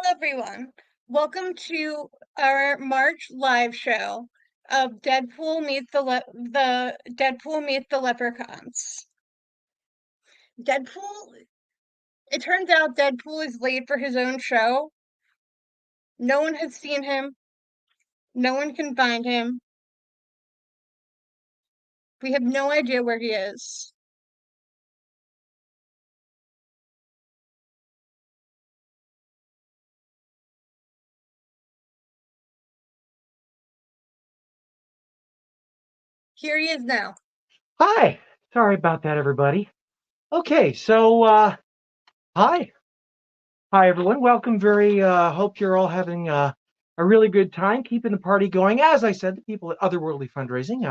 everyone. Welcome to our March live show of the Deadpool meet the Leprechauns. Deadpool. It turns out Deadpool is late for his own show. No one has seen him. No one can find him. We have no idea where he is. Here he is now. Hi. Sorry about that, everybody. Okay, so hi. Hi, everyone. Welcome. Hope you're all having a really good time, keeping the party going. As I said, the people at Otherworldly Fundraising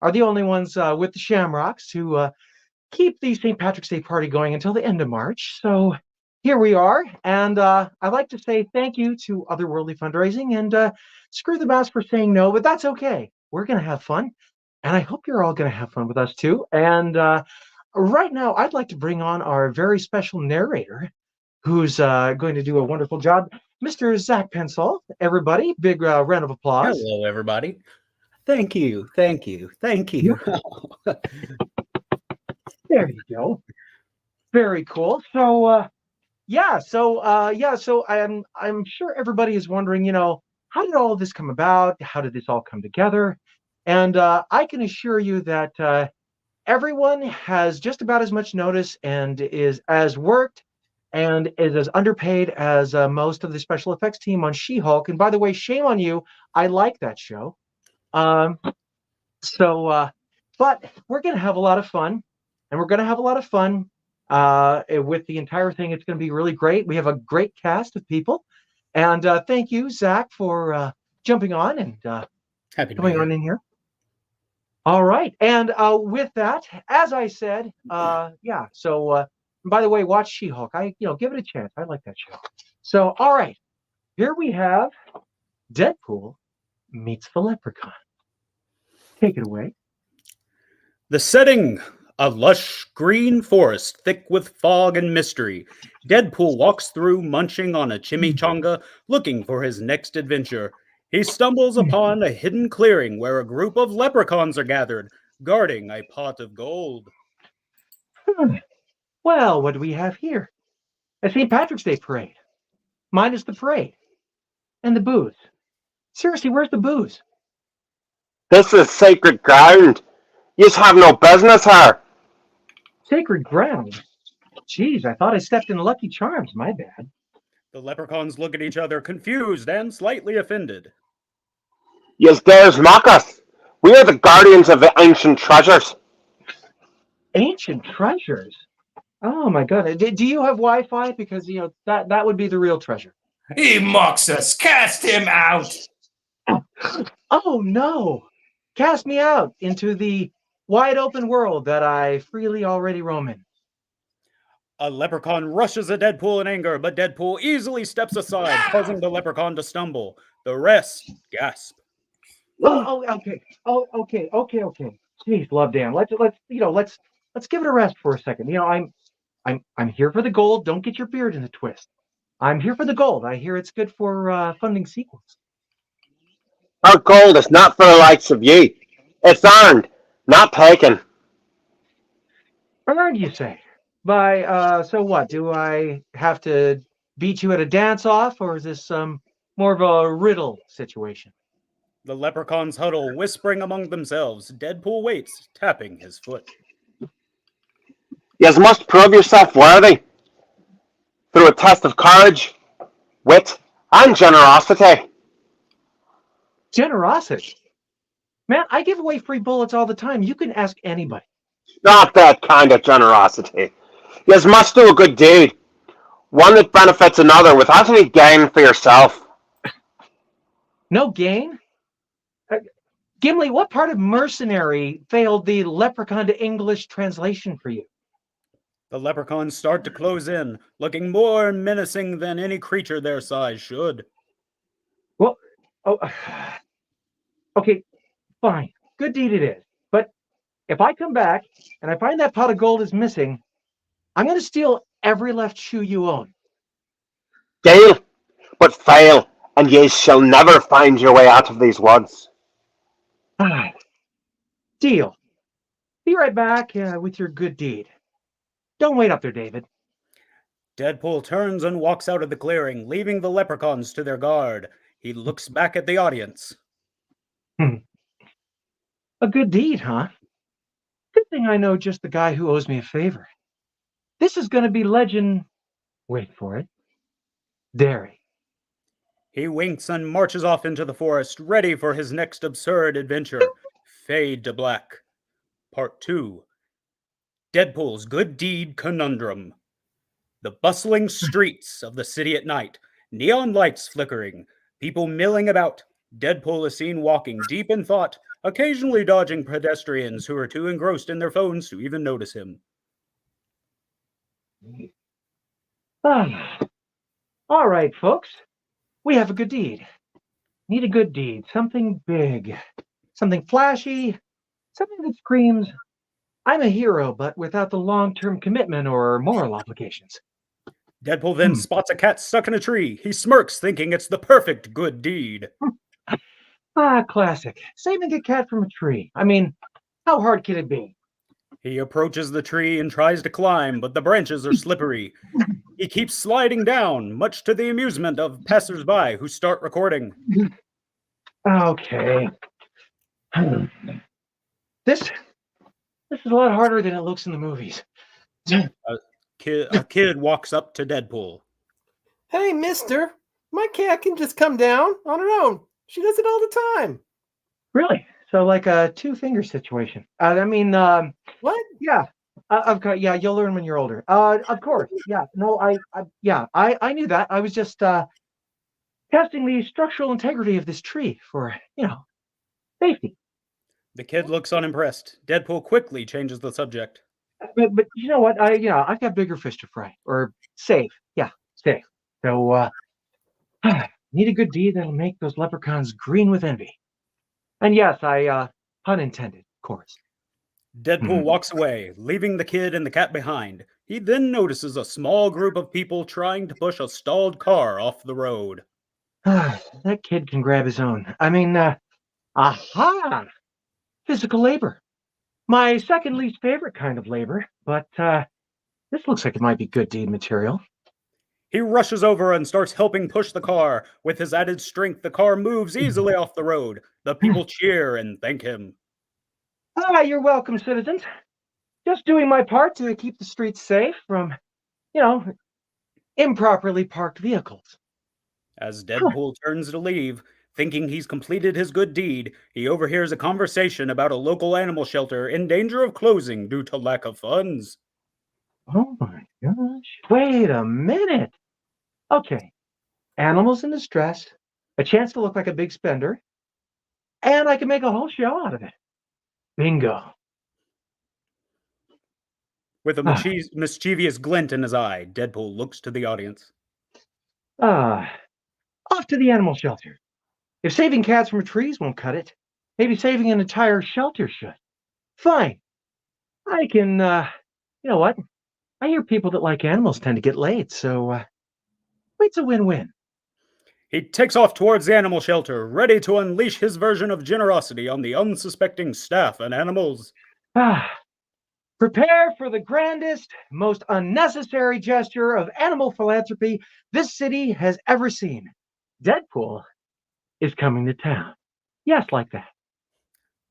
are the only ones with the Shamrocks to keep the St. Patrick's Day party going until the end of March. So here we are, and I'd like to say thank you to Otherworldly Fundraising, and screw the mouse for saying no, but that's okay. We're going to have fun, and I hope you're all going to have fun with us too. And right now, I'd like to bring on our very special narrator, who's going to do a wonderful job, Mr. Zach Pensall. Everybody, big round of applause. Hello, everybody. Thank you. Thank you. Thank you. There you go. Very cool. So, so I'm sure everybody is wondering, how did all of this come about? How did this all come together? And I can assure you that everyone has just about as much notice and is as worked and is as underpaid as most of the special effects team on She-Hulk. And by the way, shame on you. I like that show. But we're going to have a lot of fun. And we're going to have a lot of fun with the entire thing. It's going to be really great. We have a great cast of people. And thank you, Zach, for jumping on and Happy to coming be here. on in here. All right. And with that, as I said, So by the way, watch She-Hulk. Give it a chance. I like that show. So, all right. Here we have Deadpool meets the Leprechaun. Take it away. The setting, a lush green forest thick with fog and mystery. Deadpool walks through, munching on a chimichanga, looking for his next adventure. He stumbles upon a hidden clearing where a group of leprechauns are gathered, guarding a pot of gold. Well, what do we have here? A St. Patrick's Day parade. Minus the parade. And the booze. Seriously, where's the booze? This is sacred ground. Yous have no business here. Sacred ground? Jeez, I thought I stepped in Lucky Charms. My bad. The leprechauns look at each other, confused and slightly offended. Yous dares mock us. We are the guardians of the ancient treasures. Ancient treasures? Oh my god. Do you have Wi-Fi? Because, that would be the real treasure. He mocks us. Cast him out. Oh no. Cast me out into the wide open world that I freely already roam in. A leprechaun rushes at Deadpool in anger, but Deadpool easily steps aside, causing the leprechaun to stumble. The rest gasp. Okay. Okay. Jeez, love Dan. Let's give it a rest for a second. I'm here for the gold. Don't get your beard in a twist. I'm here for the gold. I hear it's good for funding sequels. Our gold is not for the likes of ye. It's earned, not taken. Earned, you say? So what? Do I have to beat you at a dance-off, or is this more of a riddle situation? The leprechauns huddle, whispering among themselves. Deadpool waits, tapping his foot. Yous must prove yourself worthy through a test of courage, wit, and generosity. Generosity? Man, I give away free bullets all the time. You can ask anybody. Not that kind of generosity. Yous must do a good deed, one that benefits another without any gain for yourself. No gain? Gimli, what part of mercenary failed the leprechaun to English translation for you? The leprechauns start to close in, looking more menacing than any creature their size should. Well, okay, fine. Good deed it is. But if I come back and I find that pot of gold is missing, I'm going to steal every left shoe you own. Deal. but fail, and ye shall never find your way out of these woods. Ah, deal. Be right back with your good deed. Don't wait up there, David. Deadpool turns and walks out of the clearing, leaving the leprechauns to their guard. He looks back at the audience. Hmm. A good deed, huh? Good thing I know just the guy who owes me a favor. This is going to be legend. Wait for it. Dairy. He winks and marches off into the forest, ready for his next absurd adventure. Fade to black. Part 2. Deadpool's Good Deed Conundrum. The bustling streets of the city at night, neon lights flickering, people milling about. Deadpool is seen walking deep in thought, occasionally dodging pedestrians who are too engrossed in their phones to even notice him. Ah. All right, folks. We have a good deed. Need a good deed. Something big. Something flashy. Something that screams, I'm a hero, but without the long-term commitment or moral obligations. Deadpool then spots a cat stuck in a tree. He smirks, thinking it's the perfect good deed. Ah, classic. Saving a cat from a tree. I mean, how hard can it be? He approaches the tree and tries to climb, but the branches are slippery. He keeps sliding down, much to the amusement of passersby who start recording. Okay. This is a lot harder than it looks in the movies. A kid walks up to Deadpool. Hey, mister, my cat can just come down on her own. She does it all the time. Really? So like a two-finger situation. What? Yeah. Of course, yeah, you'll learn when you're older. Of course. Yeah. No, I knew that. I was just testing the structural integrity of this tree for, safety. The kid looks unimpressed. Deadpool quickly changes the subject. But you know what? I've got bigger fish to fry. Or safe. Yeah, safe. So need a good deed that'll make those leprechauns green with envy. And yes, pun intended, of course. Deadpool walks away, leaving the kid and the cat behind. He then notices a small group of people trying to push a stalled car off the road. That kid can grab his own. Aha! Physical labor. My second least favorite kind of labor, but this looks like it might be good deed material. He rushes over and starts helping push the car. With his added strength, the car moves easily off the road. The people cheer and thank him. You're welcome, citizens. Just doing my part to keep the streets safe from, improperly parked vehicles. As Deadpool turns to leave, thinking he's completed his good deed, he overhears a conversation about a local animal shelter in danger of closing due to lack of funds. Oh my gosh. Wait a minute. Okay. Animals in distress, a chance to look like a big spender, and I can make a whole show out of it. Bingo. With a mischievous glint in his eye, Deadpool looks to the audience. Off to the animal shelter. If saving cats from trees won't cut it, maybe saving an entire shelter should. Fine. I can, you know what? I hear people that like animals tend to get laid, so it's a win-win. He takes off towards the animal shelter, ready to unleash his version of generosity on the unsuspecting staff and animals. Prepare for the grandest, most unnecessary gesture of animal philanthropy this city has ever seen. Deadpool is coming to town. Yes, like that.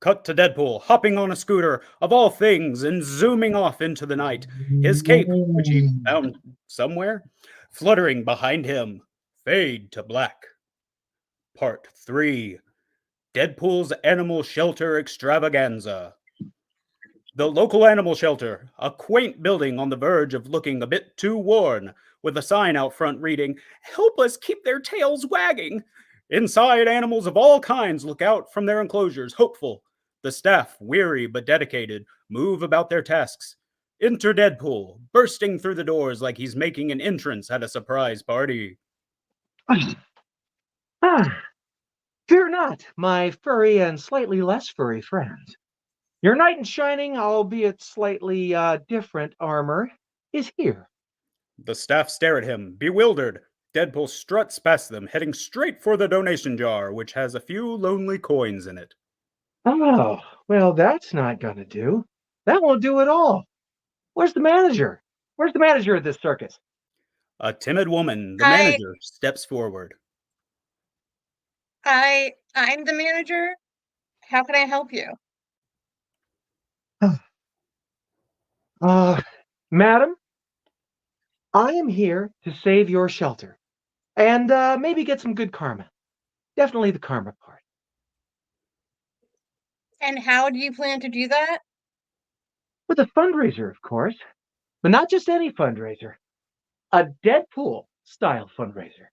Cut to Deadpool, hopping on a scooter, of all things, and zooming off into the night. His cape, which he found somewhere, fluttering behind him. Fade to black. Part 3. Deadpool's Animal Shelter Extravaganza. The local animal shelter, a quaint building on the verge of looking a bit too worn, with a sign out front reading, "Help us keep their tails wagging." Inside, animals of all kinds look out from their enclosures, hopeful. The staff, weary but dedicated, move about their tasks. Enter Deadpool, bursting through the doors like he's making an entrance at a surprise party. Fear not, my furry and slightly less furry friends. Your knight in shining, albeit slightly different armor, is here. The staff stare at him, bewildered. Deadpool struts past them, heading straight for the donation jar, which has a few lonely coins in it. Oh, well, that's not gonna do. That won't do at all. Where's the manager? Where's the manager of this circus? A timid woman, the I manager, steps forward. I'm the manager. How can I help you? Madam, I am here to save your shelter and maybe get some good karma. Definitely the karma part. And how do you plan to do that? With a fundraiser, of course, but not just any fundraiser, a Deadpool style fundraiser.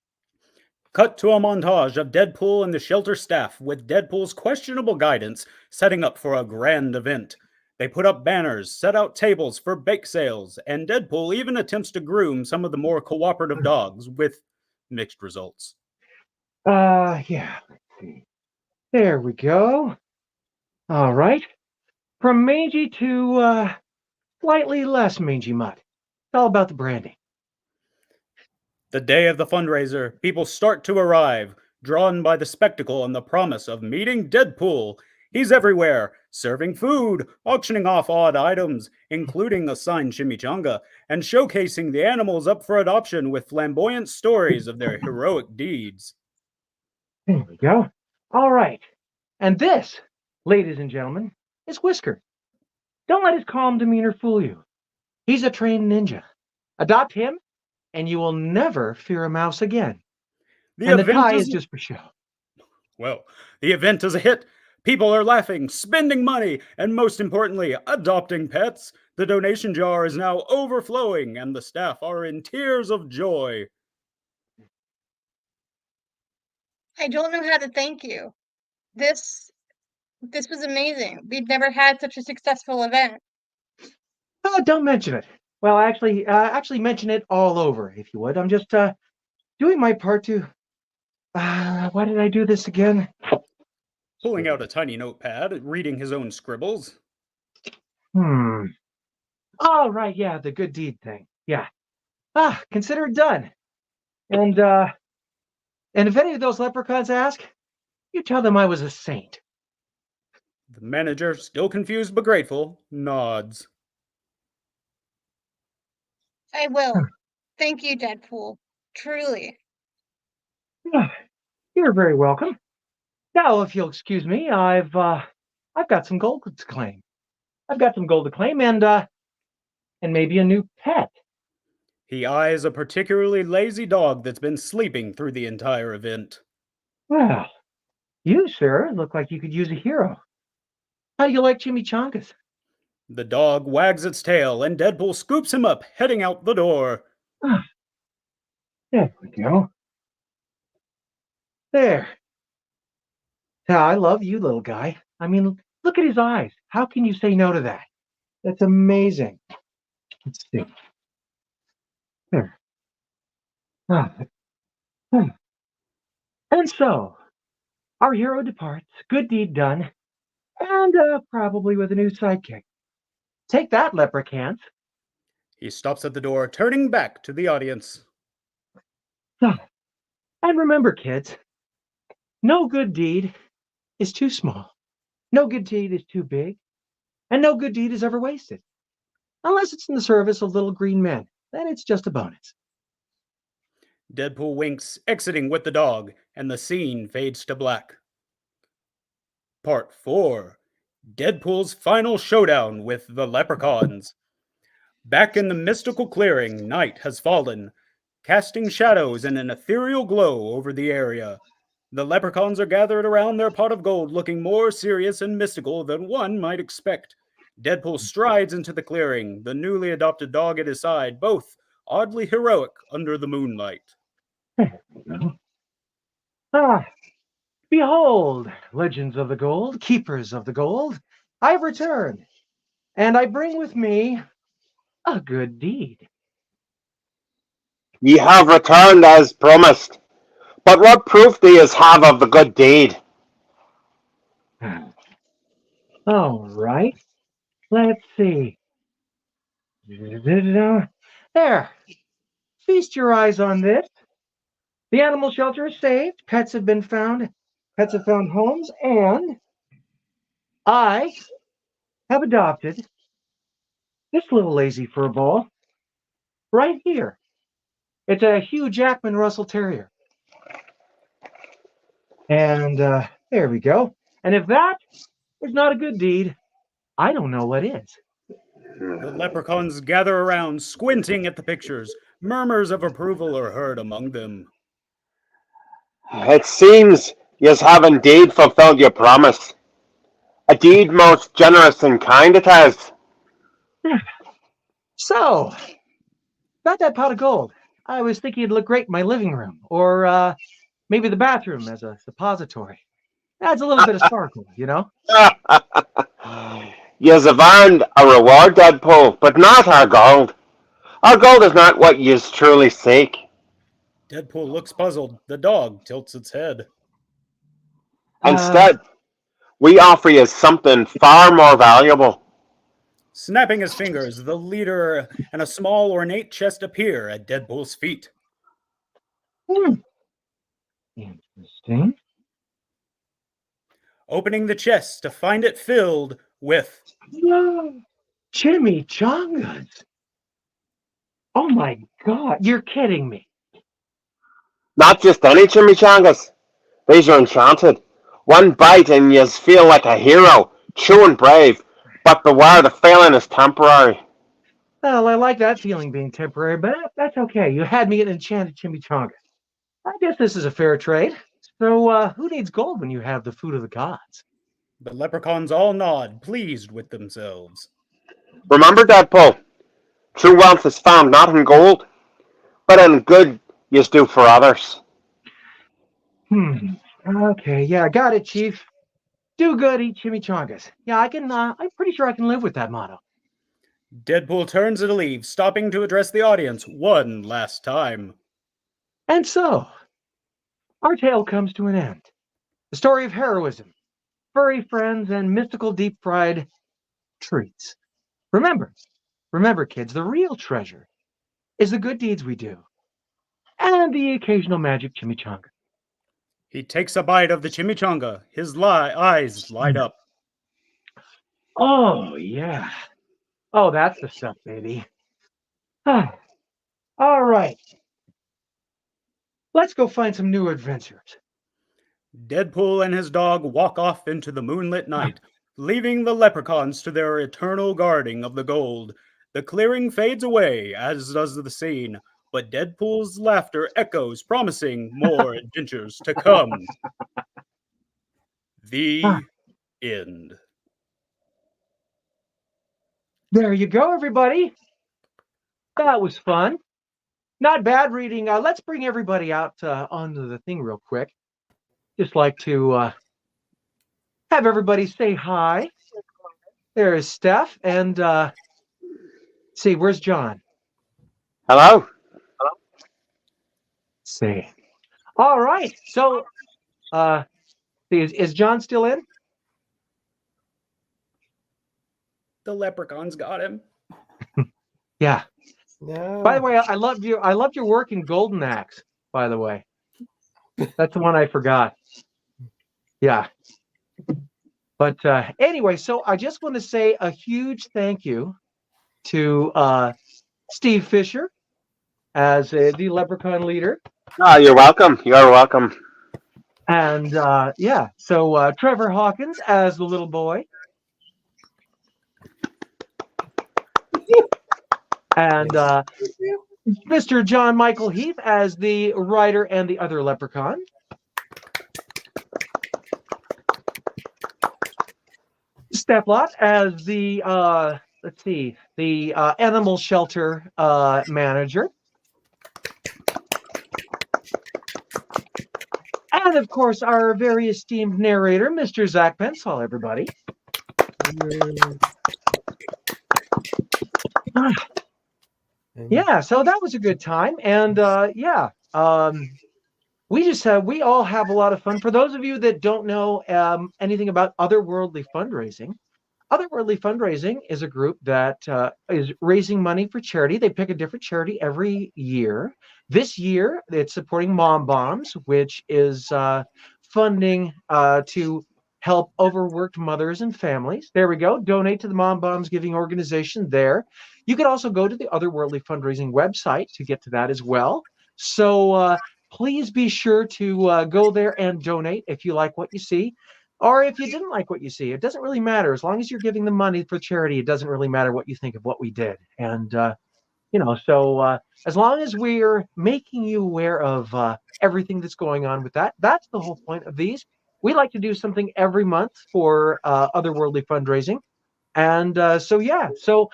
Cut to a montage of Deadpool and the shelter staff, with Deadpool's questionable guidance setting up for a grand event. They put up banners, set out tables for bake sales, and Deadpool even attempts to groom some of the more cooperative dogs with mixed results. Yeah, let's see. There we go. All right. From mangy to slightly less mangy mutt. It's all about the branding. The day of the fundraiser, people start to arrive, drawn by the spectacle and the promise of meeting Deadpool. He's everywhere, serving food, auctioning off odd items, including a signed chimichanga, and showcasing the animals up for adoption with flamboyant stories of their heroic deeds. There we go. All right. And this, ladies and gentlemen, is Whisker. Don't let his calm demeanor fool you. He's a trained ninja. Adopt him, and you will never fear a mouse again. The And the event tie is is just for show. well, the event is a hit. People are laughing, spending money, and most importantly, adopting pets. The donation jar is now overflowing, and the staff are in tears of joy. I don't know how to thank you. This was amazing. We've never had such a successful event. Oh, don't mention it. Well, actually mention it all over, if you would. I'm just doing my part to. Why did I do this again? Pulling out a tiny notepad, reading his own scribbles. Oh, right, yeah, the good deed thing. Yeah. Consider it done. And if any of those leprechauns ask, you tell them I was a saint. The manager, still confused but grateful, nods. I will. Thank you, Deadpool. Truly. You're very welcome. Now, if you'll excuse me, I've got some gold to claim. I've got some gold to claim, and maybe a new pet. He eyes a particularly lazy dog that's been sleeping through the entire event. Well, you, sir, look like you could use a hero. How do you like chimichangas? The dog wags its tail, and Deadpool scoops him up, heading out the door. There we go. There. Now, I love you, little guy. I mean, look at his eyes. How can you say no to that? That's amazing. Let's see. There. And so, our hero departs, good deed done, and probably with a new sidekick. Take that, leprechauns. He stops at the door, turning back to the audience. And remember, kids, no good deed is too small. No good deed is too big. And no good deed is ever wasted. Unless it's in the service of little green men. Then it's just a bonus. Deadpool winks, exiting with the dog, and the scene fades to black. Part 4. Deadpool's final showdown with the Leprechauns. Back in the mystical clearing, night has fallen, casting shadows and an ethereal glow over the area. The Leprechauns are gathered around their pot of gold, looking more serious and mystical than one might expect. Deadpool strides into the clearing, the newly adopted dog at his side, both oddly heroic under the moonlight. Behold, legends of the gold, keepers of the gold, I've returned, and I bring with me a good deed. Ye have returned as promised. But what proof do yous have of the good deed? All right, let's see. There, feast your eyes on this. The animal shelter is saved. Pets have been found. Pets have found homes, and I have adopted this little lazy furball right here. It's a Hugh Jackman Russell Terrier. And there we go. And if that is not a good deed, I don't know what is. The leprechauns gather around, squinting at the pictures. Murmurs of approval are heard among them. It seems yous have indeed fulfilled your promise. A deed most generous and kind it has. So, about that pot of gold. I was thinking it'd look great in my living room, or maybe the bathroom as a suppository. Adds a little bit of sparkle, you know? Yous have earned a reward, Deadpool, but not our gold. Our gold is not what yous truly seek. Deadpool looks puzzled. The dog tilts its head. Instead, we offer you something far more valuable. Snapping his fingers, the leader and a small ornate chest appear at Deadpool's feet. Interesting. Opening the chest to find it filled with Chimichangas. Oh my God, you're kidding me. Not just any chimichangas. These are enchanted. One bite and yous feel like a hero, true and brave. But beware, the feeling is temporary. Well, I like that feeling being temporary, but that's okay. You had me at enchanted chimichanga. I guess this is a fair trade. So, who needs gold when you have the food of the gods? the leprechauns all nod, pleased with themselves. Remember, Deadpool, true wealth is found not in gold, but in good yous do for others. Okay, yeah, got it, Chief. Do good, eat chimichangas. Yeah, I'm pretty sure I can live with that motto. Deadpool turns to leave, stopping to address the audience one last time. And so, our tale comes to an end. The story of heroism, furry friends, and mystical deep-fried treats. Remember, kids, the real treasure is the good deeds we do, and the occasional magic chimichanga. He takes a bite of the chimichanga. His eyes light up. Oh, yeah. Oh, that's the stuff, baby. All right. Let's go find some new adventures. Deadpool and his dog walk off into the moonlit night, leaving the leprechauns to their eternal guarding of the gold. The clearing fades away, as does the scene, but Deadpool's laughter echoes, promising more adventures to come. The end. There you go, everybody. That was fun. Not bad reading. Let's bring everybody out onto the thing real quick. Just like to have everybody say hi. There is Steph, and see, where's John? Hello? See. All right. So, see, is John still in? The leprechauns got him. Yeah. No. By the way, I loved your work in Golden Axe, by the way. That's the one I forgot. Yeah. But anyway, so I just want to say a huge thank you to Steve Fisher as the Leprechaun leader. Oh, you're welcome. You're welcome. And yeah, so Trevor Hawkins as the little boy. And Mr. John Michael Heath as the writer and the other leprechaun. Steph Lott as the the animal shelter manager. And of course, our very esteemed narrator, Mr. Zach Pensall, everybody. Yeah, so that was a good time. And yeah, we all have a lot of fun. For those of you that don't know anything about Otherworldly Fundraising, Otherworldly Fundraising is a group that is raising money for charity. They pick a different charity every year. This year, it's supporting Mom Bombs, which is funding to help overworked mothers and families. There we go. Donate to the Mom Bombs Giving Organization there. You could also go to the Otherworldly Fundraising website to get to that as well. So please be sure to go there and donate if you like what you see. Or if you didn't like what you see, it doesn't really matter. As long as you're giving the money for charity, it doesn't really matter what you think of what we did. And, so as long as we're making you aware of everything that's going on with that, that's the whole point of these. We like to do something every month for Otherworldly Fundraising. And so,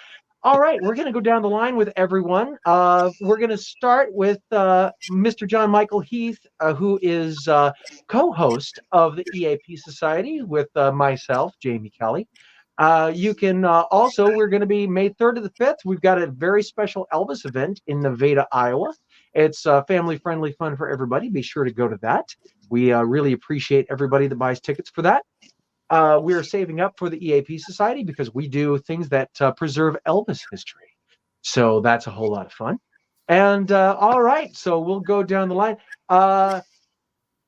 all right, we're going to go down the line with everyone. We're going to start with Mr. John Michael Heath, who is co-host of the EAP Society with myself, Jamie Kelley. You can also, we're going to be May 3rd to the 5th. We've got a very special Elvis event in Nevada, Iowa. It's family-friendly fun for everybody. Be sure to go to that. We really appreciate everybody that buys tickets for that. We are saving up for the EAP Society because we do things that preserve Elvis history. So that's a whole lot of fun. And all right, so we'll go down the line.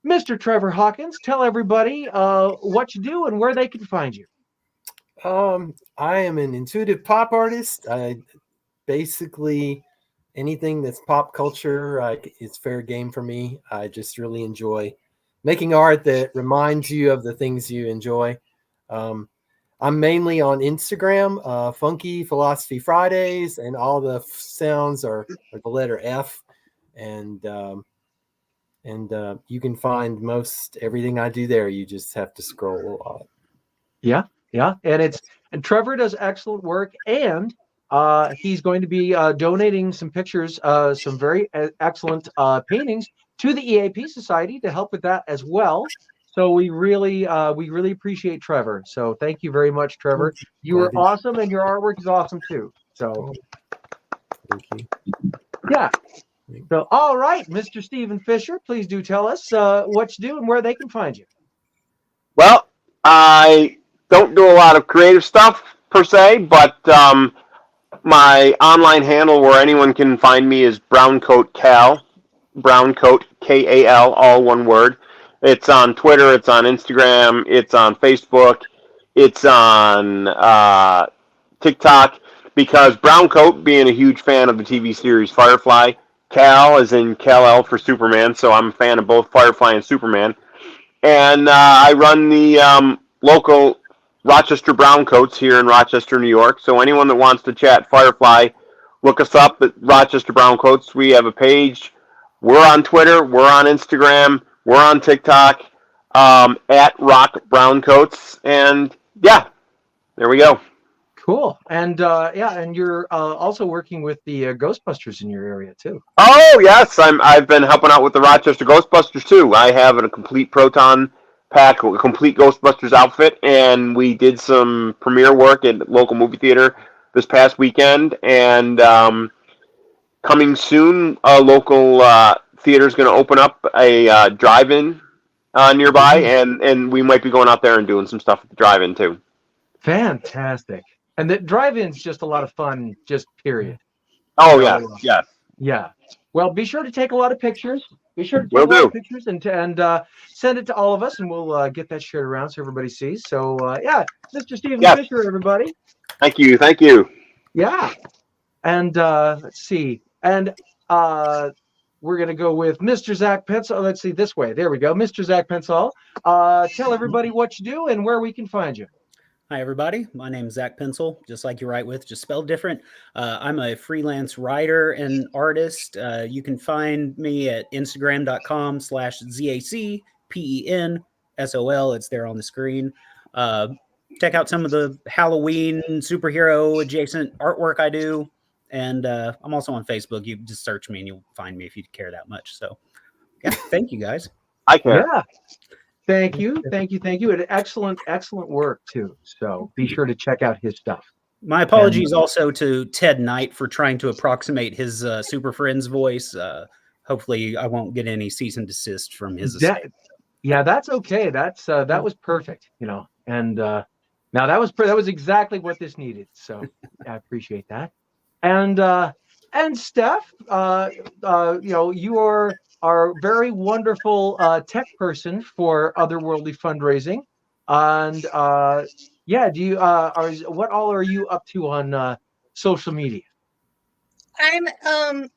Mr. Trevor Hawkins, tell everybody what you do and where they can find you. I am an intuitive pop artist. I basically anything that's pop culture is fair game for me. I just really enjoy making art that reminds you of the things you enjoy. I'm mainly on Instagram, Funky Philosophy Fridays, and all the sounds are the letter F. And you can find most everything I do there. You just have to scroll a lot. Yeah, and Trevor does excellent work, and he's going to be donating some pictures, some very excellent paintings to the EAP Society to help with that as well. So we really appreciate Trevor. So thank you very much, Trevor. You are awesome, and your artwork is awesome too. So thank you. Yeah. So all right, Mr. Stephen Fisher, please do tell us what you do and where they can find you. Well, I don't do a lot of creative stuff per se, but my online handle where anyone can find me is Browncoat Cal, Browncoat Kal, all one word. It's on Twitter, it's on Instagram, it's on Facebook, it's on TikTok. Because Browncoat, being a huge fan of the TV series Firefly, Cal is in Kal-El for Superman, so I'm a fan of both Firefly and Superman. And I run the local Rochester Browncoats here in Rochester, New York. So anyone that wants to chat Firefly, look us up at Rochester Browncoats. We have a page. We're on Twitter. We're on Instagram. We're on TikTok at Rock Browncoats. And yeah, there we go. Cool. And and you're also working with the Ghostbusters in your area too. Oh yes, I've been helping out with the Rochester Ghostbusters too. I have a complete proton pack, a complete Ghostbusters outfit, and we did some premiere work at local movie theater this past weekend. And coming soon, a local theater is going to open up a drive-in nearby, and we might be going out there and doing some stuff at the drive-in too. Fantastic. And the drive-in's just a lot of fun, just period. Oh, yeah. Yes. Yeah. Well, be sure to take a lot of pictures. Be sure to take a lot of pictures and send it to all of us, and we'll get that shared around so everybody sees. So, Mr. Stephen Fisher, everybody. Thank you. Thank you. Yeah. And let's see. And we're going to go with Mr. Zach Pencil. Let's see, this way. There we go. Mr. Zach Pencil. Tell everybody what you do and where we can find you. Hi, everybody. My name is Zach Pencil, just like you write with, just spelled different. I'm a freelance writer and artist. You can find me at Instagram.com/ZACPENSOL. It's there on the screen. Check out some of the Halloween superhero adjacent artwork I do. And I'm also on Facebook. You just search me and you'll find me if you care that much. So, yeah, thank you, guys. I care. Yeah. Thank you. And excellent work too. So be sure to check out his stuff. My apologies also to Ted Knight for trying to approximate his Super Friends voice. Hopefully, I won't get any cease and desist from his estate. Yeah, that's okay. That was perfect. And now that was exactly what this needed. So I appreciate that. And And Steph, you are our very wonderful tech person for Otherworldly Fundraising. And yeah, what all are you up to on social media? I'm a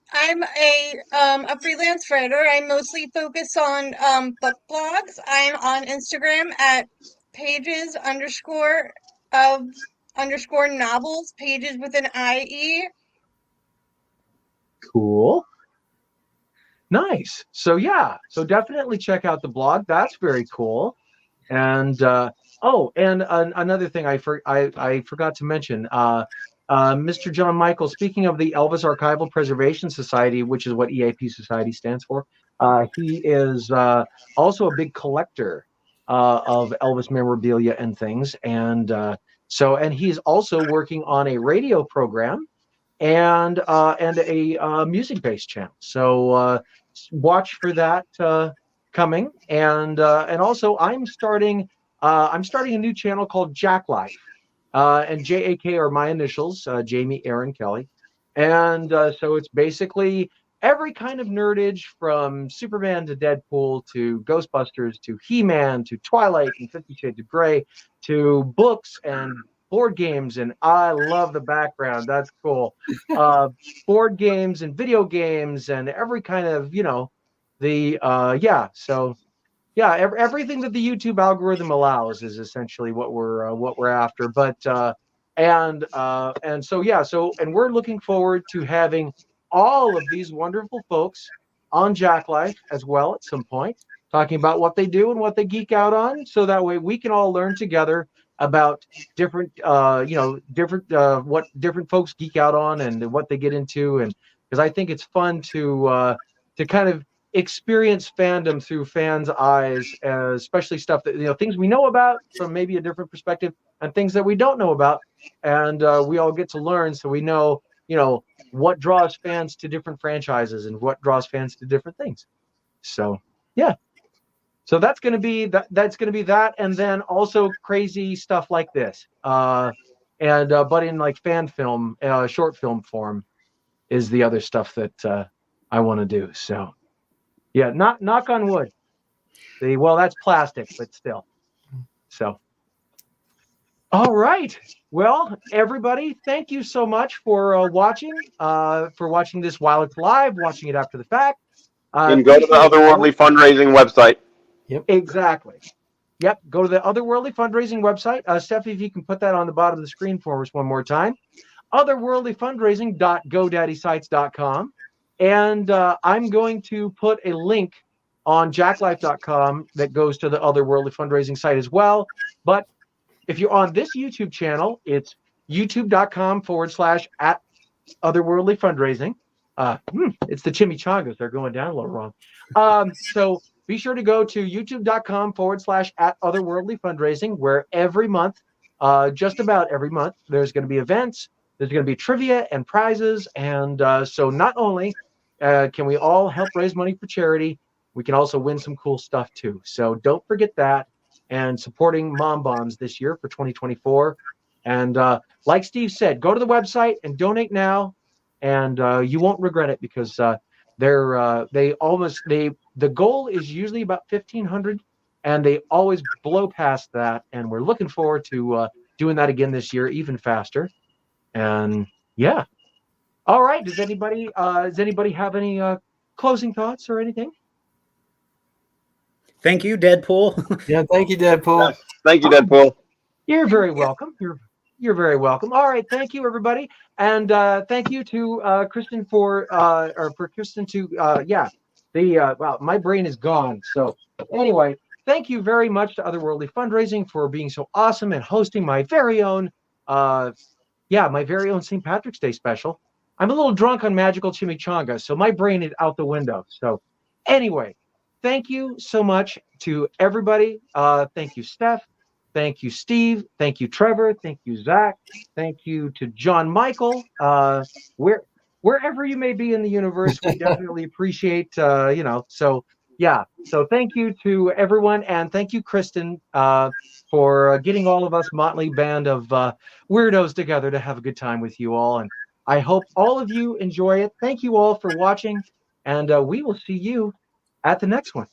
freelance writer. I mostly focus on book blogs. I'm on Instagram at pages of underscore novels, pages with an IE. Cool. Nice. So yeah, so definitely check out the blog. That's very cool. And another thing I forgot to mention, Mr. John Michael. Speaking of the Elvis Archival Preservation Society, which is what EAP Society stands for, he is also a big collector of Elvis memorabilia and things, and he's also working on a radio program and a music-based channel. So watch for that coming. And also I'm starting a new channel called Jack Life, and JAK are my initials, Jamie Aaron Kelley, and so it's basically every kind of nerdage from Superman to Deadpool to Ghostbusters to He-Man to Twilight and 50 Shades of Grey to books and board games, and I love the background. That's cool. Board games and video games and every kind of, so yeah, everything that the YouTube algorithm allows is essentially what we're after. And we're looking forward to having all of these wonderful folks on Jacklife as well at some point, talking about what they do and what they geek out on, so that way we can all learn together about different what different folks geek out on and what they get into, and because I think it's fun to kind of experience fandom through fans' eyes, especially stuff that things we know about from maybe a different perspective, and things that we don't know about, and we all get to learn, so we know what draws fans to different franchises and what draws fans to different things. So yeah, so that's going to be that, and then also crazy stuff like this, but in like fan film, short film form is the other stuff that I want to do. So. Yeah, knock on wood. Well, that's plastic, but still. So, all right. Well, everybody, thank you so much for watching this while it's live, watching it after the fact. And go to the Otherworldly Fundraising website. Yep. Exactly. Yep. Go to the Otherworldly Fundraising website. Stephanie, if you can put that on the bottom of the screen for us one more time. Otherworldlyfundraising.godaddysites.com. And I'm going to put a link on jacklife.com that goes to the Otherworldly Fundraising site as well. But if you're on this YouTube channel, it's youtube.com/@Otherworldly Fundraising. It's the chimichangas. They're going down a little wrong. So be sure to go to youtube.com/@Otherworldly Fundraising, where every month, just about every month, there's going to be events. There's going to be trivia and prizes. And so not only can we all help raise money for charity, we can also win some cool stuff too. So don't forget that, and supporting Mom Bombs this year for 2024. And like Steve said, go to the website and donate now, and you won't regret it, because the goal is usually about 1,500, and they always blow past that. And we're looking forward to doing that again this year, even faster. And yeah. All right. Does anybody have any closing thoughts or anything? Thank you, Deadpool. Yeah, thank you, Deadpool. Yes. Thank you, Deadpool. You're very welcome. You're very welcome. All right. Thank you, everybody. And thank you to Kristen well, my brain is gone. So anyway, thank you very much to Otherworldly Fundraising for being so awesome and hosting my very own St. Patrick's Day special. I'm a little drunk on magical chimichanga, so my brain is out the window. So anyway, thank you so much to everybody. Thank you, Steph. Thank you, Steve. Thank you, Trevor. Thank you, Zach. Thank you to John Michael. Wherever you may be in the universe, we definitely appreciate, So yeah. So thank you to everyone, and thank you, Kristen, for getting all of us motley band of weirdos together to have a good time with you all. And I hope all of you enjoy it. Thank you all for watching, and we will see you at the next one.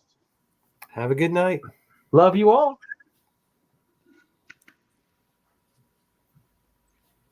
Have a good night. Love you all.